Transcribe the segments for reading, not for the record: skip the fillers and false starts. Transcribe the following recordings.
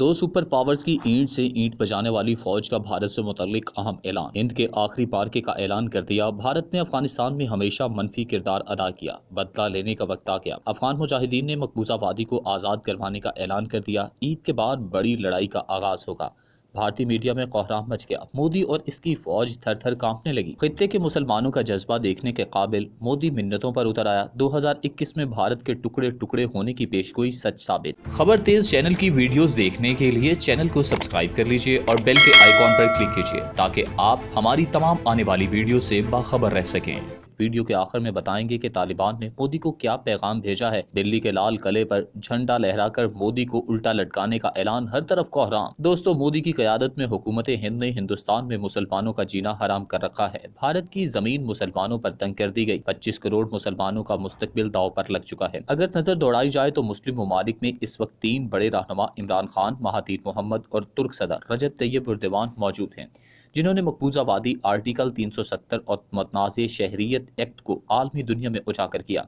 دو super powers کی اینٹ سے اینٹ بجانے والی فوج کا بھارت سے متعلق اہم اعلان۔ ہند کے آخری پارکے کا اعلان کر دیا۔ بھارت نے افغانستان میں ہمیشہ منفی کردار ادا کیا، بدلہ لینے کا وقت آ گیا۔ افغان مجاہدین نے مقبوضہ وادی کو آزاد کروانے کا اعلان کر دیا۔ عید کے بعد بڑی لڑائی کا آغاز ہوگا۔ بھارتی میڈیا میں کوہرام مچ گیا۔ مودی اور اس کی فوج تھر تھر کانپنے لگی۔ خطے کے مسلمانوں کا جذبہ دیکھنے کے قابل، مودی منتوں پر اتر آیا۔ 2021 میں بھارت کے ٹکڑے ٹکڑے ہونے کی پیشگوئی سچ ثابت۔ خبر تیز چینل کی ویڈیوز دیکھنے کے لیے چینل کو سبسکرائب کر لیجئے اور بیل کے آئیکن پر کلک کیجئے تاکہ آپ ہماری تمام آنے والی ویڈیو سے باخبر رہ سکیں۔ ویڈیو کے آخر میں بتائیں گے کہ طالبان نے مودی کو کیا پیغام بھیجا ہے۔ دلی کے لال قلعے پر جھنڈا لہرا کر مودی کو الٹا لٹکانے کا اعلان، ہر طرف کوہرام۔ دوستو، مودی کی قیادت میں حکومت ہند نے ہندوستان میں مسلمانوں کا جینا حرام کر رکھا ہے۔ بھارت کی زمین مسلمانوں پر تنگ کر دی گئی۔ 25 کروڑ مسلمانوں کا مستقبل داؤ پر لگ چکا ہے۔ اگر نظر دوڑائی جائے تو مسلم ممالک میں اس وقت 3 بڑے رہنما عمران خان، مہاتیر محمد اور ترک صدر رجب طیب اردوان موجود ہیں، جنہوں نے مقبوضہ وادی آرٹیکل 370 اور متنازع شہریت ایکٹ کو عالمی دنیا میں اجاگر کیا۔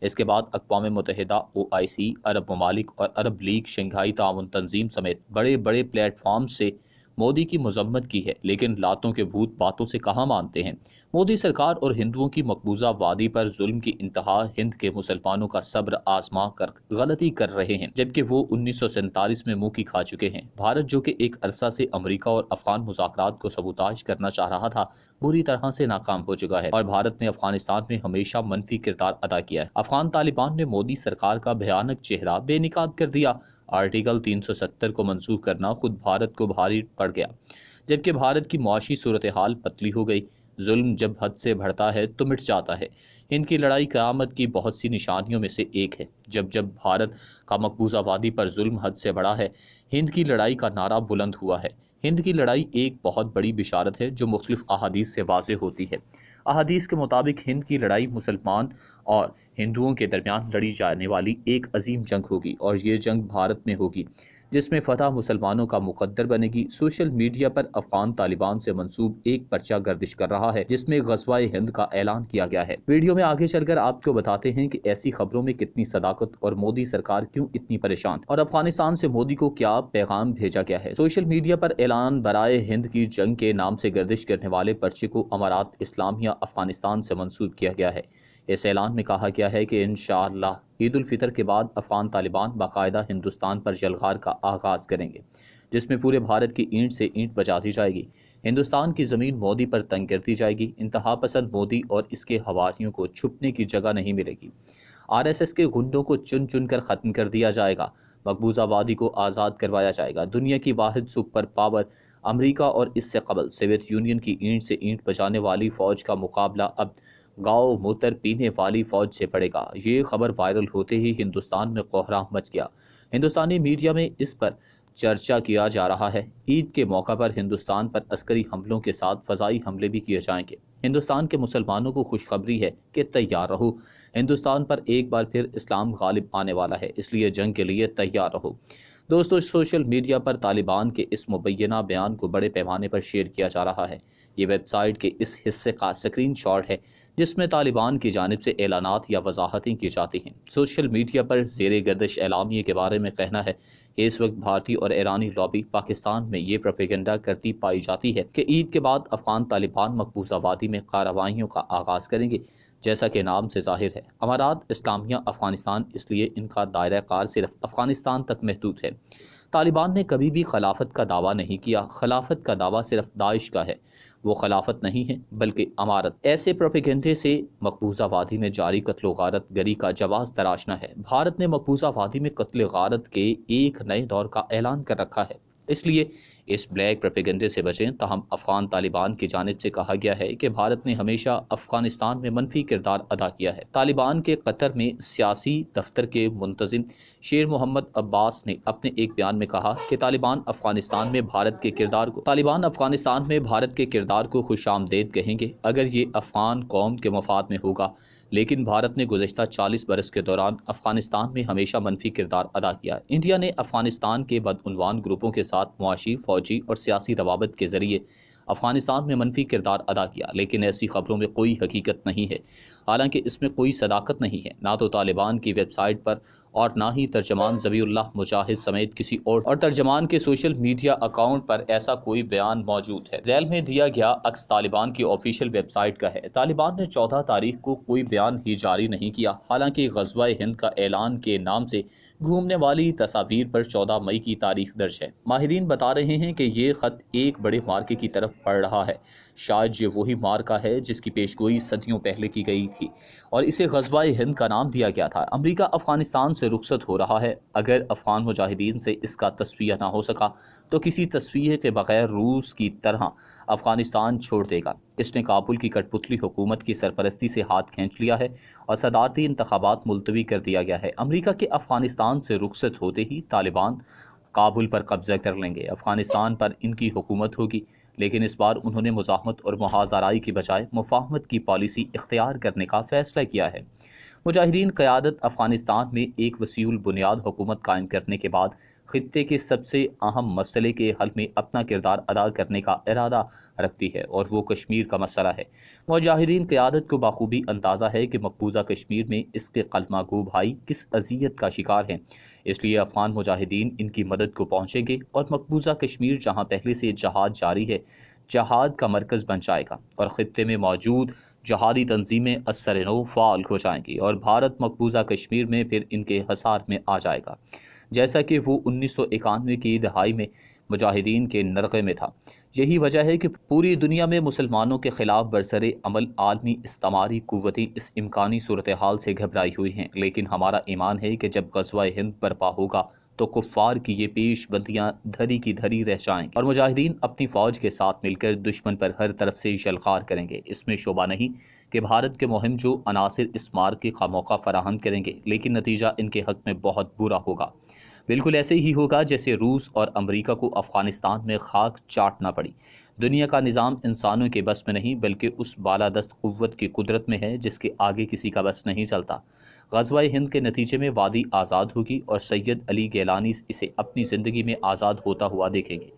اس کے بعد اقوام متحدہ، OIC، عرب ممالک اور عرب لیگ، شنگھائی تعاون تنظیم سمیت بڑے بڑے پلیٹ فارمز سے مودی کی مذمت کی ہے، لیکن لاتوں کے بھوت باتوں سے کہاں مانتے ہیں۔ مودی سرکار اور ہندوؤں کی مقبوضہ وادی پر ظلم کی انتہا، ہند کے مسلمانوں کا صبر آزما کر غلطی کر رہے ہیں، جبکہ وہ 1947 میں منہ کی کھا چکے ہیں۔ بھارت، جو کہ ایک عرصہ سے امریکہ اور افغان مذاکرات کو سبوتاژ کرنا چاہ رہا تھا، بری طرح سے ناکام ہو چکا ہے، اور بھارت نے افغانستان میں ہمیشہ منفی کردار ادا کیا ہے۔ افغان طالبان نے مودی سرکار کا بھیانک چہرہ بے نقاب کر دیا۔ آرٹیکل 370 کو منسوخ کرنا خود بھارت کو بھاری پڑ گیا، جبکہ بھارت کی معاشی صورتحال پتلی ہو گئی۔ ظلم جب حد سے بڑھتا ہے تو مٹ جاتا ہے۔ ہند کی لڑائی قیامت کی بہت سی نشانیوں میں سے ایک ہے۔ جب جب بھارت کا مقبوضہ وادی پر ظلم حد سے بڑھا ہے، ہند کی لڑائی کا نعرہ بلند ہوا ہے۔ ہند کی لڑائی ایک بہت بڑی بشارت ہے جو مختلف احادیث سے واضح ہوتی ہے۔ احادیث کے مطابق ہند کی لڑائی مسلمان اور ہندوؤں کے درمیان لڑی جانے والی ایک عظیم جنگ ہوگی، اور یہ جنگ بھارت میں ہوگی، جس میں فتح مسلمانوں کا مقدر بنے گی۔ سوشل میڈیا پر افغان طالبان سے منسوب ایک پرچہ گردش کر رہا ہے جس میں غزوہ ہند کا اعلان کیا گیا ہے۔ ویڈیو میں آگے چل کر آپ کو بتاتے ہیں کہ ایسی خبروں میں کتنی صداقت اور مودی سرکار کیوں اتنی پریشان، اور افغانستان سے مودی کو کیا پیغام بھیجا گیا ہے۔ سوشل میڈیا پر اعلان برائے ہند کی جنگ کے نام سے گردش کرنے والے پرچے کو امارات اسلامیہ افغانستان سے منسوب کیا گیا ہے۔ اس اعلان میں کہا گیا ہے کہ انشاءاللہ عید الفطر کے بعد افغان طالبان باقاعدہ ہندوستان پر جلغار کا آغاز کریں گے، جس میں پورے بھارت کی اینٹ سے اینٹ بجا دی جائے گی۔ ہندوستان کی زمین مودی پر تنگ کر دی جائے گی۔ انتہا پسند مودی اور اس کے حواریوں کو چھپنے کی جگہ نہیں ملے گی۔ RSS کے گنڈوں کو چن چن کر ختم کر دیا جائے گا۔ مقبوضہ وادی کو آزاد کروایا جائے گا۔ دنیا کی واحد سپر پاور امریکہ اور اس سے قبل سوویت یونین کی اینٹ سے اینٹ بجانے والی فوج کا مقابلہ اب گاؤ موتر پینے والی فوج سے پڑے گا۔ یہ خبر وائرل ہوتے ہی ہندوستان میں کوہرام مچ گیا۔ ہندوستانی میڈیا میں اس پر چرچا کیا جا رہا ہے۔ عید کے موقع پر ہندوستان پر عسکری حملوں کے ساتھ فضائی حملے بھی کیے جائیں گے۔ ہندوستان کے مسلمانوں کو خوشخبری ہے کہ تیار رہو، ہندوستان پر ایک بار پھر اسلام غالب آنے والا ہے، اس لیے جنگ کے لیے تیار رہو۔ دوستو، سوشل میڈیا پر طالبان کے اس مبینہ بیان کو بڑے پیمانے پر شیئر کیا جا رہا ہے۔ یہ ویب سائٹ کے اس حصے کا اسکرین شاٹ ہے جس میں طالبان کی جانب سے اعلانات یا وضاحتیں کی جاتی ہیں۔ سوشل میڈیا پر زیر گردش اعلامیے کے بارے میں کہنا ہے کہ اس وقت بھارتی اور ایرانی لابی پاکستان میں یہ پروپیگنڈا کرتی پائی جاتی ہے کہ عید کے بعد افغان طالبان مقبوضہ وادی میں کارروائیوں کا آغاز کریں گے، جیسا کہ نام سے ظاہر ہے۔ امارات اسلامیہ افغانستان، اس لیے ان کا دائرہ کار صرف افغانستان تک محدود ہے۔ طالبان نے کبھی بھی خلافت کا دعویٰ نہیں کیا۔ خلافت کا دعویٰ صرف داعش کا ہے، وہ خلافت نہیں ہے بلکہ امارت۔ ایسے پروپیگنڈے سے مقبوضہ وادی میں جاری قتل و غارت گری کا جواز تراشنا ہے۔ بھارت نے مقبوضہ وادی میں قتل غارت کے ایک نئے دور کا اعلان کر رکھا ہے، اس لیے اس بلیک پروپیگنڈے سے بچیں۔ تاہم افغان طالبان کی جانب سے کہا گیا ہے کہ بھارت نے ہمیشہ افغانستان میں منفی کردار ادا کیا ہے۔ طالبان کے قطر میں سیاسی دفتر کے منتظم شیر محمد عباس نے اپنے ایک بیان میں کہا کہ طالبان افغانستان میں بھارت کے کردار کو خوش آمدید کہیں گے اگر یہ افغان قوم کے مفاد میں ہوگا، لیکن بھارت نے گزشتہ 40 برس کے دوران افغانستان میں ہمیشہ منفی کردار ادا کیا۔ انڈیا نے افغانستان کے بدعنوان گروپوں کے ساتھ معاشی، فوجی اور سیاسی روابط کے ذریعے افغانستان میں منفی کردار ادا کیا، لیکن ایسی خبروں میں کوئی حقیقت نہیں ہے، حالانکہ اس میں کوئی صداقت نہیں ہے، نہ تو طالبان کی ویب سائٹ پر اور نہ ہی ترجمان ذبیح اللہ مجاہد سمیت کسی اور ترجمان کے سوشل میڈیا اکاؤنٹ پر ایسا کوئی بیان موجود ہے۔ ذیل میں دیا گیا عکس طالبان کی آفیشیل ویب سائٹ کا ہے۔ طالبان نے 14 تاریخ کو کوئی بیان ہی جاری نہیں کیا، حالانکہ غزوہ ہند کا اعلان کے نام سے گھومنے والی تصاویر پر 14 مئی کی تاریخ درج ہے۔ ماہرین بتا رہے ہیں کہ یہ خط ایک بڑے مارکے کی طرف بڑھ رہا ہے، شاید یہ وہی مارکا ہے جس کی پیشگوئی صدیوں پہلے کی گئی تھی اور اسے غزوہ ہند کا نام دیا گیا تھا۔ امریکہ افغانستان سے رخصت ہو رہا ہے۔ اگر افغان مجاہدین سے اس کا تصفیہ نہ ہو سکا تو کسی تصفیے کے بغیر روس کی طرح افغانستان چھوڑ دے گا۔ اس نے کابل کی کٹ پتلی حکومت کی سرپرستی سے ہاتھ کھینچ لیا ہے اور صدارتی انتخابات ملتوی کر دیا گیا ہے۔ امریکہ کے افغانستان سے رخصت ہوتے ہی طالبان کابل پر قبضہ کر لیں گے، افغانستان پر ان کی حکومت ہوگی، لیکن اس بار انہوں نے مزاحمت اور محاذ آرائی کی بجائے مفاہمت کی پالیسی اختیار کرنے کا فیصلہ کیا ہے۔ مجاہدین قیادت افغانستان میں ایک وسیع البنیاد حکومت قائم کرنے کے بعد خطے کے سب سے اہم مسئلے کے حل میں اپنا کردار ادا کرنے کا ارادہ رکھتی ہے، اور وہ کشمیر کا مسئلہ ہے۔ مجاہدین قیادت کو بخوبی اندازہ ہے کہ مقبوضہ کشمیر میں اس کے قلمہ گو بھائی کس اذیت کا شکار ہیں، اس لیے افغان مجاہدین ان کی مدد کو پہنچیں گے اور مقبوضہ کشمیر جہاں پہلے سے جہاد جاری ہے، جہاد کا مرکز بن جائے گا اور خطے میں موجود جہادی تنظیمیں اثر نو فعال ہو جائیں گی اور بھارت مقبوضہ کشمیر میں پھر ان کے حصار میں آ جائے گا، جیسا کہ وہ 1991 کی دہائی میں مجاہدین کے نرغے میں تھا۔ یہی وجہ ہے کہ پوری دنیا میں مسلمانوں کے خلاف برسر عمل عالمی استعماری قوتیں اس امکانی صورتحال سے گھبرائی ہوئی ہیں، لیکن ہمارا ایمان ہے کہ جب غزوہ ہند برپا ہوگا تو کفار کی یہ پیش بندیاں دھری کی دھری رہ جائیں گی اور مجاہدین اپنی فوج کے ساتھ مل کر دشمن پر ہر طرف سے یلغار کریں گے۔ اس میں شبہ نہیں کہ بھارت کے مہم جو عناصر اس مارکے کا موقع فراہم کریں گے، لیکن نتیجہ ان کے حق میں بہت برا ہوگا۔ بالکل ایسے ہی ہوگا جیسے روس اور امریکہ کو افغانستان میں خاک چاٹنا پڑی۔ دنیا کا نظام انسانوں کے بس میں نہیں بلکہ اس بالادست قوت کی قدرت میں ہے جس کے آگے کسی کا بس نہیں چلتا۔ غزوہ ہند کے نتیجے میں وادی آزاد ہوگی اور سید علی گیلانی اسے اپنی زندگی میں آزاد ہوتا ہوا دیکھیں گے۔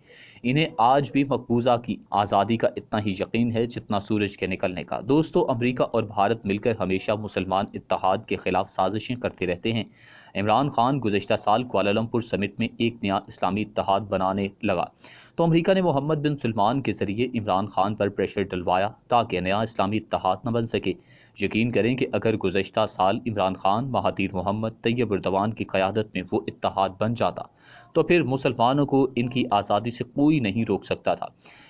انہیں آج بھی مقبوضہ کی آزادی کا اتنا ہی یقین ہے جتنا سورج کے نکلنے کا۔ دوستو، امریکہ اور بھارت مل کر ہمیشہ مسلمان اتحاد کے خلاف سازشیں کرتے رہتے ہیں۔ عمران خان گزشتہ سال کوالالمپور سمٹ میں ایک نیا اسلامی اتحاد بنانے لگا تو امریکہ نے محمد بن سلمان کے ذریعے عمران خان پر پریشر ڈلوایا تاکہ نیا اسلامی اتحاد نہ بن سکے۔ یقین کریں کہ اگر گزشتہ سال عمران خان، مہاتیر محمد، طیب اردوان کی قیادت میں وہ اتحاد بن جاتا تو پھر مسلمانوں کو ان کی آزادی سے کوئی نہیں روک سکتا تھا۔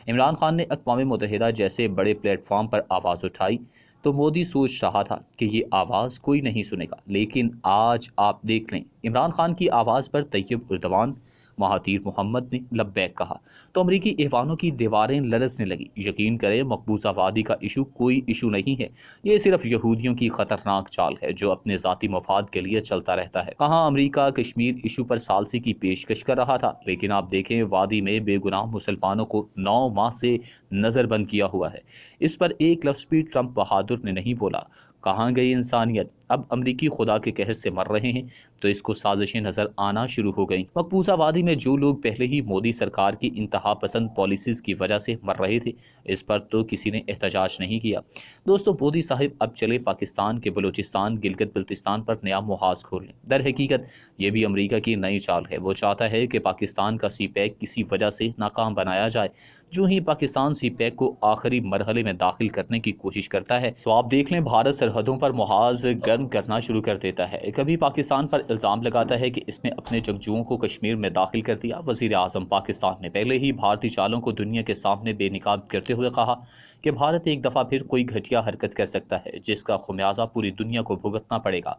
عمران خان نے اقوام متحدہ جیسے بڑے پلیٹ فارم پر آواز اٹھائی تو مودی سوچ رہا تھا کہ یہ آواز کوئی نہیں سنے گا، لیکن آج آپ دیکھ لیں، عمران خان کی آواز پر طیب اردوان، مہاتیر محمد نے لبیک کہا تو امریکی ایوانوں کی دیواریں لرزنے لگی۔ یقین کریں، مقبوضہ وادی کا ایشو کوئی ایشو نہیں ہے، یہ صرف یہودیوں کی خطرناک چال ہے جو اپنے ذاتی مفاد کے لیے چلتا رہتا ہے۔ کہاں امریکہ کشمیر ایشو پر ثالثی کی پیشکش کر رہا تھا، لیکن آپ دیکھیں وادی میں بے گناہ مسلمانوں کو 9 ماہ سے نظر بند کیا ہوا ہے۔ اس پر ایک لفظ بھی ٹرمپ بہادر نے نہیں بولا۔ کہاں گئی انسانیت؟ اب امریکی خدا کے قہر سے مر رہے ہیں تو اس کو سازشیں نظر آنا شروع ہو گئیں۔ مقبوضہ وادی میں جو لوگ پہلے ہی مودی سرکار کی انتہا پسند پالیسیز کی وجہ سے مر رہے تھے، اس پر تو کسی نے احتجاج نہیں کیا۔ دوستو، مودی صاحب اب چلے پاکستان کے بلوچستان، گلگت بلتستان پر نیا محاذ کھولیں۔ در حقیقت یہ بھی امریکہ کی نئی چال ہے۔ وہ چاہتا ہے کہ پاکستان کا سی پیک کسی وجہ سے ناکام بنایا جائے۔ جو ہی پاکستان سی پیک کو آخری مرحلے میں داخل کرنے کی کوشش کرتا ہے تو آپ دیکھ لیں بھارت سرحدوں پر محاذ گرم کرنا شروع کر دیتا ہے۔ کبھی پاکستان پر الزام لگاتا ہے کہ اس نے اپنے جنگجوؤں کو کشمیر میں داخل کر دیا۔ وزیر اعظم پاکستان نے پہلے ہی بھارتی چالوں کو دنیا کے سامنے بے نقاب کرتے ہوئے کہا کہ بھارت ایک دفعہ پھر کوئی گھٹیا حرکت کر سکتا ہے جس کا خمیازہ پوری دنیا کو بھگتنا پڑے گا۔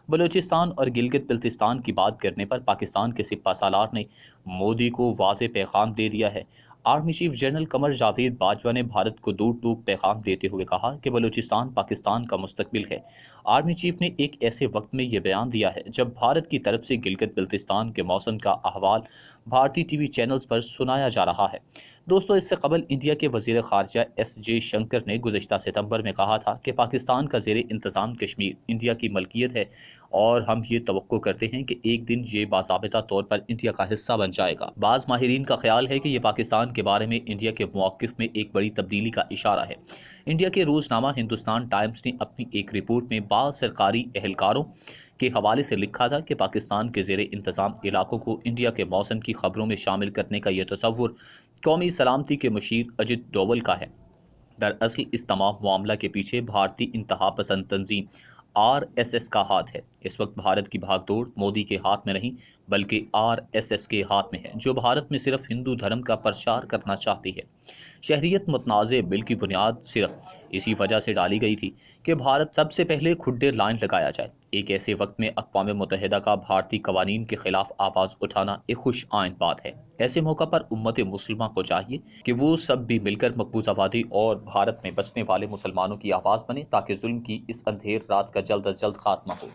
بلوچستان اور گلگت بلتستان کی بات کرنے پر پاکستان کے سپہ سالار نے مودی کو واضح پیغام دے دیا ہے۔ Army chief general Qamar Javed Bajwa نے بھارت کو دو ٹوک پیغام دیتے ہوئے کہا کہ بلوچستان پاکستان کا مستقبل ہے۔ آرمی چیف نے ایک ایسے وقت میں یہ بیان دیا ہے جب بھارت کی طرف سے گلگت بلتستان کے موسم کا احوال بھارتی ٹی وی چینلز پر سنایا جا رہا ہے۔ دوستو، اس سے قبل انڈیا کے وزیر خارجہ ایس جے شنکر نے گزشتہ ستمبر میں کہا تھا کہ پاکستان کا زیر انتظام کشمیر انڈیا کی ملکیت ہے اور ہم یہ توقع کرتے ہیں کہ ایک دن یہ باضابطہ طور پر انڈیا کا حصہ بن جائے گا۔ بعض ماہرین کا خیال ہے کہ یہ پاکستان کے بارے میں انڈیا کے موقف میں ایک بڑی تبدیلی کا اشارہ ہے۔ انڈیا کے روزنامہ ہندوستان ٹائمز نے اپنی ایک رپورٹ میں بعض سرکاری اہلکاروں کے حوالے سے لکھا تھا کہ پاکستان کے زیر انتظام علاقوں کو انڈیا کے موسم کی خبروں میں شامل کرنے کا یہ تصور قومی سلامتی کے مشیر اجت ڈوول کا ہے۔ دراصل اس تمام معاملہ کے پیچھے بھارتی انتہا پسند تنظیم RSS کا ہاتھ ہے۔ اس وقت بھارت کی بھاگ دوڑ مودی کے ہاتھ میں نہیں بلکہ RSS کے ہاتھ میں ہے، جو بھارت میں صرف ہندو دھرم کا پرچار کرنا چاہتی ہے۔ شہریت متنازع بل کی بنیاد صرف اسی وجہ سے ڈالی گئی تھی کہ بھارت سب سے پہلے کھڈے لائن لگایا جائے۔ ایک ایسے وقت میں اقوام متحدہ کا بھارتی قوانین کے خلاف آواز اٹھانا ایک خوش آئند بات ہے۔ ایسے موقع پر امت مسلمہ کو چاہیے کہ وہ سب بھی مل کر مقبوضہ آبادی اور بھارت میں بسنے والے مسلمانوں کی آواز بنے تاکہ ظلم کی اس اندھیر رات کا جلد از جلد خاتمہ ہو۔